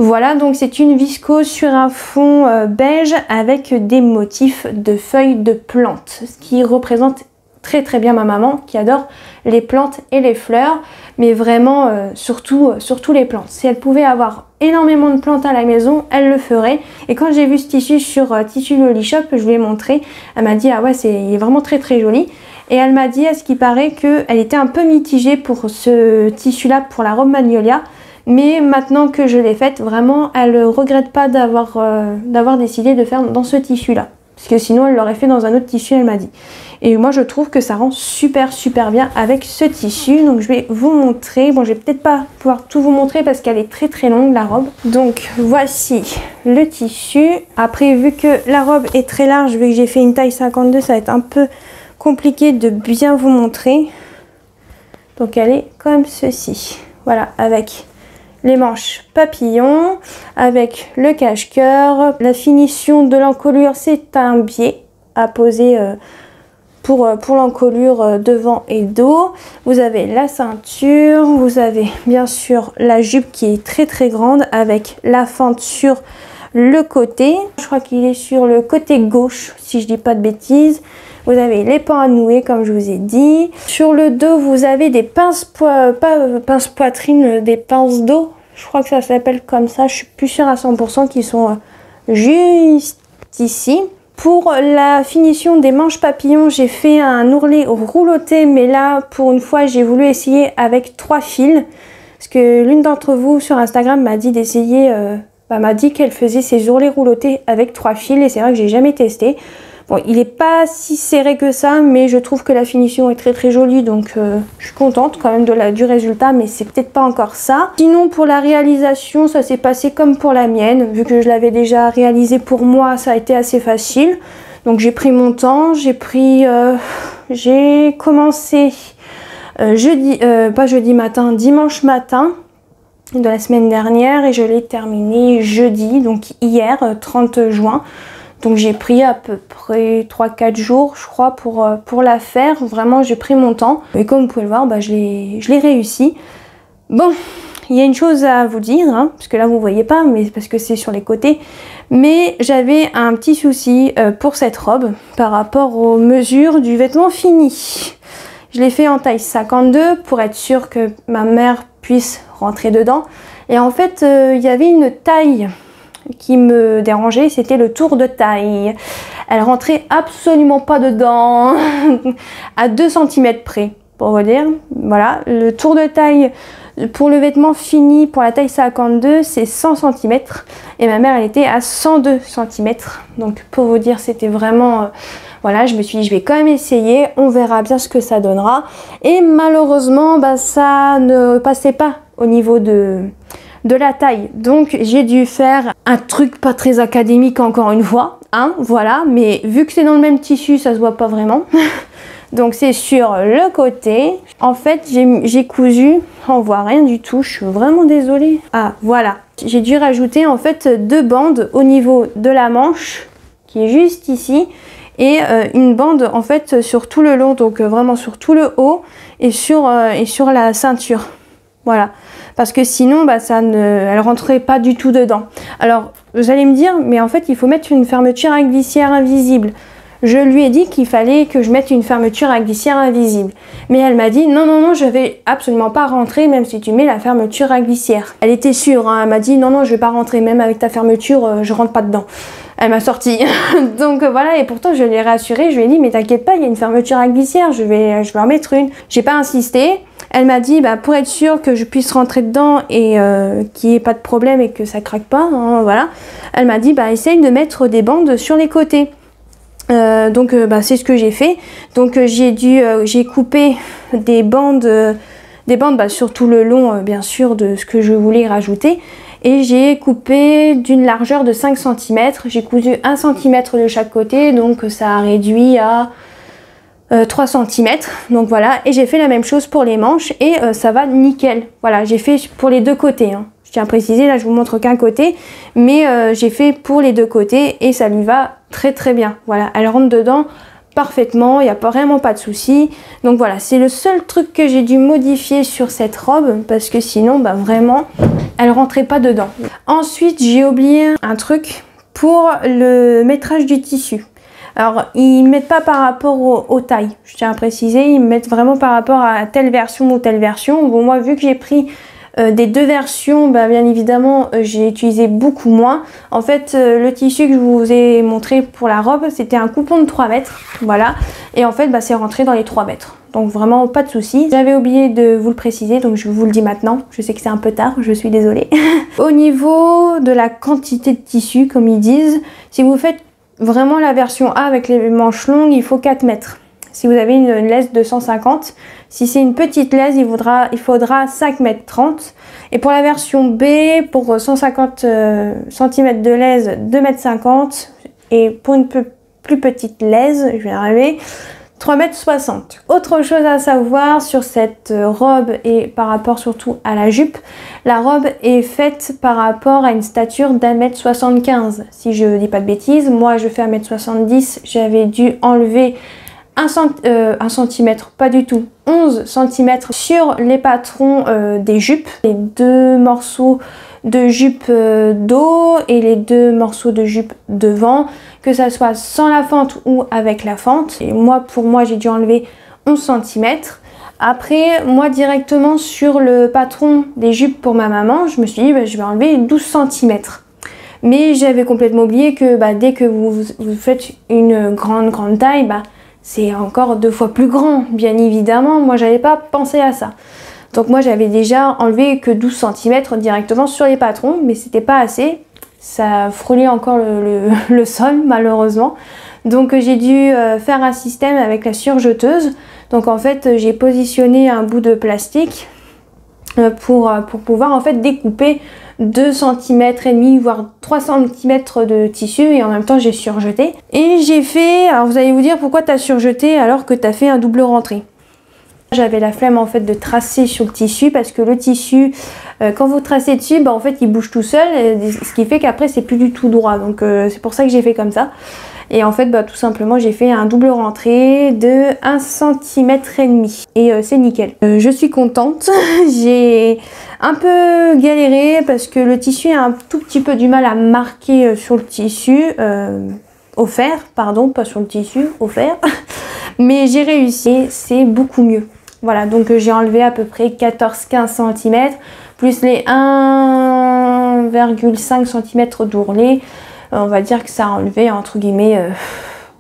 Voilà, donc c'est une viscose sur un fond beige avec des motifs de feuilles de plantes, ce qui représente très très bien ma maman qui adore les plantes et les fleurs, mais vraiment surtout les plantes. Si elle pouvait avoir énormément de plantes à la maison, elle le ferait. Et quand j'ai vu ce tissu sur Tissu Loli Shop, je lui ai montré, elle m'a dit ah ouais, il est vraiment très très joli. Et elle m'a dit à ce qui paraît qu'elle était un peu mitigée pour ce tissu là, pour la robe Magnolia. Mais maintenant que je l'ai faite, vraiment, elle ne regrette pas d'avoir décidé de faire dans ce tissu-là. Parce que sinon, elle l'aurait fait dans un autre tissu, elle m'a dit. Et moi, je trouve que ça rend super bien avec ce tissu. Donc, je vais vous montrer. Bon, je vais peut-être pas pouvoir tout vous montrer parce qu'elle est très très longue, la robe. Donc, voici le tissu. Après, vu que la robe est très large, vu que j'ai fait une taille 52, ça va être un peu compliqué de bien vous montrer. Donc, elle est comme ceci. Voilà, avec les manches papillons, avec le cache-cœur. La finition de l'encolure, c'est un biais à poser pour l'encolure devant et dos. Vous avez la ceinture, vous avez bien sûr la jupe qui est très très grande avec la fente sur le côté. Je crois qu'il est sur le côté gauche si je dis pas de bêtises. Vous avez les pans à nouer comme je vous ai dit. Sur le dos, vous avez des pinces, pas pinces poitrine, des pinces dos. Je crois que ça s'appelle comme ça. Je suis plus sûre à 100% qui sont juste ici. Pour la finition des manches papillons, j'ai fait un ourlet rouloté. Mais là, pour une fois, j'ai voulu essayer avec 3 fils. Parce que l'une d'entre vous sur Instagram m'a dit d'essayer... m'a dit qu'elle faisait ses ourlets roulotés avec 3 fils. Et c'est vrai que j'ai jamais testé. Bon, il n'est pas si serré que ça, mais je trouve que la finition est très très jolie, donc je suis contente quand même du résultat, mais c'est peut-être pas encore ça. Sinon, pour la réalisation, ça s'est passé comme pour la mienne. Vu que je l'avais déjà réalisé pour moi, ça a été assez facile. Donc j'ai pris mon temps, j'ai commencé dimanche matin de la semaine dernière et je l'ai terminé jeudi, donc hier, 30 juin. Donc j'ai pris à peu près 3-4 jours je crois pour la faire. Vraiment j'ai pris mon temps. Et comme vous pouvez le voir, je l'ai réussi. Bon, il y a une chose à vous dire, hein, parce que là vous ne voyez pas, mais parce que c'est sur les côtés. Mais j'avais un petit souci pour cette robe par rapport aux mesures du vêtement fini. Je l'ai fait en taille 52 pour être sûre que ma mère puisse rentrer dedans. Et en fait, il y avait une taille qui me dérangeait, c'était le tour de taille. Elle rentrait absolument pas dedans, à 2 cm près, pour vous dire. Voilà, le tour de taille pour le vêtement fini, pour la taille 52, c'est 100 cm. Et ma mère, elle était à 102 cm. Donc pour vous dire, c'était vraiment... voilà, je me suis dit, je vais quand même essayer, on verra bien ce que ça donnera. Et malheureusement, ça ne passait pas au niveau de la taille, donc j'ai dû faire un truc pas très académique encore une fois, hein, voilà, mais vu que c'est dans le même tissu, ça se voit pas vraiment. Donc c'est sur le côté. En fait, j'ai cousu, on voit rien du tout, je suis vraiment désolée. Ah, voilà, j'ai dû rajouter en fait 2 bandes au niveau de la manche, qui est juste ici, et une bande en fait sur tout le long, donc vraiment sur tout le haut, et sur la ceinture. Voilà, parce que sinon elle rentrait pas du tout dedans. Alors vous allez me dire, mais en fait il faut mettre une fermeture à glissière invisible. Je lui ai dit qu'il fallait que je mette une fermeture à glissière invisible. Mais elle m'a dit non, je vais absolument pas rentrer même si tu mets la fermeture à glissière. Elle était sûre, hein, elle m'a dit non, je vais pas rentrer même avec ta fermeture, je rentre pas dedans. Elle m'a sorti. Donc voilà, et pourtant je l'ai rassurée, je lui ai dit mais t'inquiète pas, il y a une fermeture à glissière, je vais en mettre une. J'ai pas insisté. Elle m'a dit pour être sûre que je puisse rentrer dedans et qu'il n'y ait pas de problème et que ça craque pas, hein, voilà. Elle m'a dit essaye de mettre des bandes sur les côtés. Donc c'est ce que j'ai fait. Donc j'ai coupé des bandes sur tout le long bien sûr de ce que je voulais rajouter. et j'ai coupé d'une largeur de 5 cm. J'ai cousu 1 cm de chaque côté, donc ça a réduit à 3 cm. Donc voilà, et j'ai fait la même chose pour les manches et ça va nickel. Voilà, j'ai fait pour les deux côtés, hein. Je tiens à préciser, là je vous montre qu'un côté, mais j'ai fait pour les deux côtés et ça lui va très très bien. Voilà, elle rentre dedans parfaitement, il n'y a vraiment pas de souci. Donc voilà, c'est le seul truc que j'ai dû modifier sur cette robe parce que sinon, bah vraiment, elle rentrait pas dedans. Ensuite, j'ai oublié un truc pour le métrage du tissu. Alors, ils ne mettent pas par rapport aux tailles, je tiens à préciser, ils mettent vraiment par rapport à telle version ou telle version. Bon, moi, vu que j'ai pris des deux versions, bah, bien évidemment, j'ai utilisé beaucoup moins. En fait, le tissu que je vous ai montré pour la robe, c'était un coupon de 3 mètres, voilà. Et en fait, bah, c'est rentré dans les 3 mètres. Donc vraiment, pas de souci. J'avais oublié de vous le préciser, donc je vous le dis maintenant. Je sais que c'est un peu tard, je suis désolée. Au niveau de la quantité de tissu, comme ils disent, si vous faites vraiment la version A avec les manches longues, il faut 4 mètres. Si vous avez une laisse de 150, si c'est une petite laisse, il faudra 5 mètres 30. Et pour la version B, pour 150 cm de laisse, 2 mètres 50. Et pour une plus petite laisse, je vais y arriver, 3 mètres 60. Autre chose à savoir sur cette robe et par rapport surtout à la jupe, la robe est faite par rapport à une stature d'1 mètre 75. Si je dis pas de bêtises, moi je fais 1 mètre 70, j'avais dû enlever 1 cm, pas du tout, 11 cm sur les patrons des jupes. Les deux morceaux de jupe dos et les deux morceaux de jupe devant, que ça soit sans la fente ou avec la fente. Et moi, pour moi, j'ai dû enlever 11 cm. Après, moi directement sur le patron des jupes pour ma maman, je me suis dit, bah, je vais enlever 12 cm. Mais j'avais complètement oublié que bah, dès que vous faites une grande taille, bah, c'est encore 2 fois plus grand, bien évidemment. Moi, j'avais pas pensé à ça. Donc moi, j'avais déjà enlevé que 12 cm directement sur les patrons, mais c'était pas assez. Ça frôlait encore le sol, malheureusement. Donc j'ai dû faire un système avec la surjeteuse. Donc en fait, j'ai positionné un bout de plastique pour pouvoir en fait découper 2 cm et demi voire 3 cm de tissu, et en même temps j'ai surjeté. Et j'ai fait, alors vous allez vous dire pourquoi tu as surjeté alors que tu as fait un double rentré. J'avais la flemme en fait de tracer sur le tissu parce que le tissu, quand vous tracez dessus, bah, en fait il bouge tout seul, ce qui fait qu'après c'est plus du tout droit. Donc c'est pour ça que j'ai fait comme ça. Et en fait, bah, tout simplement, j'ai fait un double rentré de 1 cm et demi. Et c'est nickel. Je suis contente. J'ai un peu galéré parce que le tissu a un tout petit peu du mal à marquer sur le tissu. Au fer, pardon, pas sur le tissu, au fer. Mais j'ai réussi, c'est beaucoup mieux. Voilà, donc j'ai enlevé à peu près 14-15 cm, plus les 1,5 cm d'ourlet. On va dire que ça a enlevé entre guillemets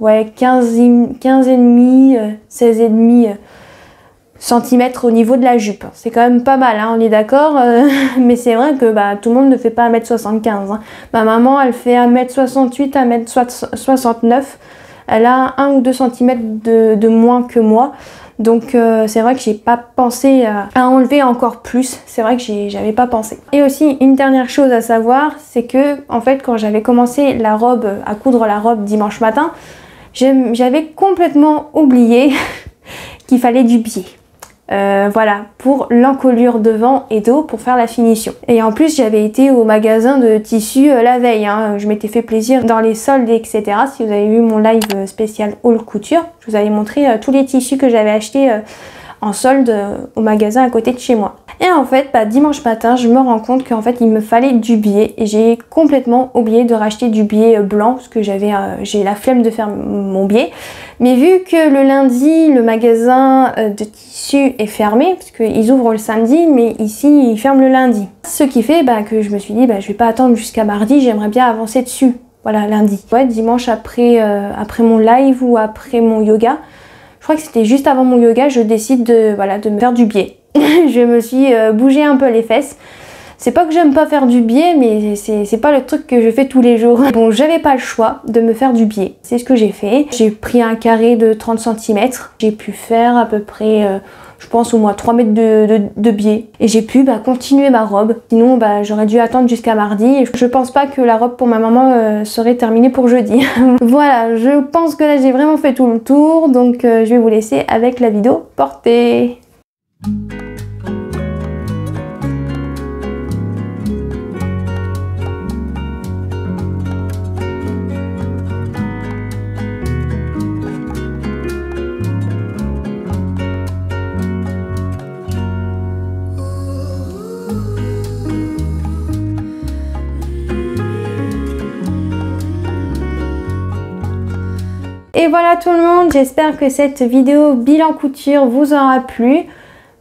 ouais, 15,5, 16,5 cm au niveau de la jupe. C'est quand même pas mal, hein, on est d'accord. Mais c'est vrai que bah, tout le monde ne fait pas 1m75. Hein. Ma maman, elle fait 1m68, 1m69. Elle a 1 ou 2 cm de moins que moi. Donc c'est vrai que j'ai pas pensé à enlever encore plus, c'est vrai que j'avais pas pensé. Et aussi une dernière chose à savoir, c'est que en fait quand j'avais commencé la robe, à coudre la robe dimanche matin, j'avais complètement oublié qu'il fallait du biais. Voilà, pour l'encolure devant et dos pour faire la finition. Et en plus j'avais été au magasin de tissus la veille, hein. Je m'étais fait plaisir dans les soldes etc. Si vous avez vu mon live spécial haul couture, je vous avais montré tous les tissus que j'avais achetés en solde au magasin à côté de chez moi. Et en fait, bah, dimanche matin, je me rends compte qu'en fait il me fallait du biais et j'ai complètement oublié de racheter du biais blanc parce que j'ai la flemme de faire mon biais. Mais vu que le lundi, le magasin de tissu est fermé, parce qu'ils ouvrent le samedi, mais ici ils ferment le lundi. Ce qui fait bah, que je me suis dit, bah, je vais pas attendre jusqu'à mardi, j'aimerais bien avancer dessus. Voilà, lundi. Ouais, dimanche après mon live ou après mon yoga, je crois que c'était juste avant mon yoga, je décide de me faire du biais. Je me suis bougé un peu les fesses. C'est pas que j'aime pas faire du biais, mais c'est pas le truc que je fais tous les jours. Bon, j'avais pas le choix de me faire du biais. C'est ce que j'ai fait. J'ai pris un carré de 30 cm. J'ai pu faire à peu près, je pense au moins 3 mètres de biais. Et j'ai pu continuer ma robe. Sinon, j'aurais dû attendre jusqu'à mardi. Et je pense pas que la robe pour ma maman serait terminée pour jeudi. Voilà, je pense que là j'ai vraiment fait tout le tour. Donc je vais vous laisser avec la vidéo portée. Et voilà tout le monde, j'espère que cette vidéo bilan couture vous aura plu.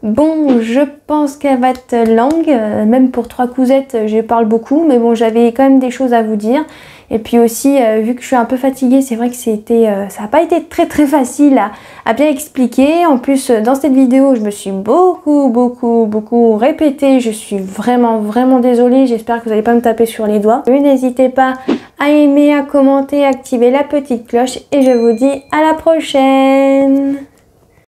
Bon, je pense qu'elle va être longue, même pour 3 cousettes, je parle beaucoup, mais bon, j'avais quand même des choses à vous dire. Et puis aussi, vu que je suis un peu fatiguée, c'est vrai que ça n'a pas été très facile à bien expliquer. En plus, dans cette vidéo, je me suis beaucoup répétée. Je suis vraiment désolée. J'espère que vous n'allez pas me taper sur les doigts. N'hésitez pas à aimer, à commenter, à activer la petite cloche. Et je vous dis à la prochaine!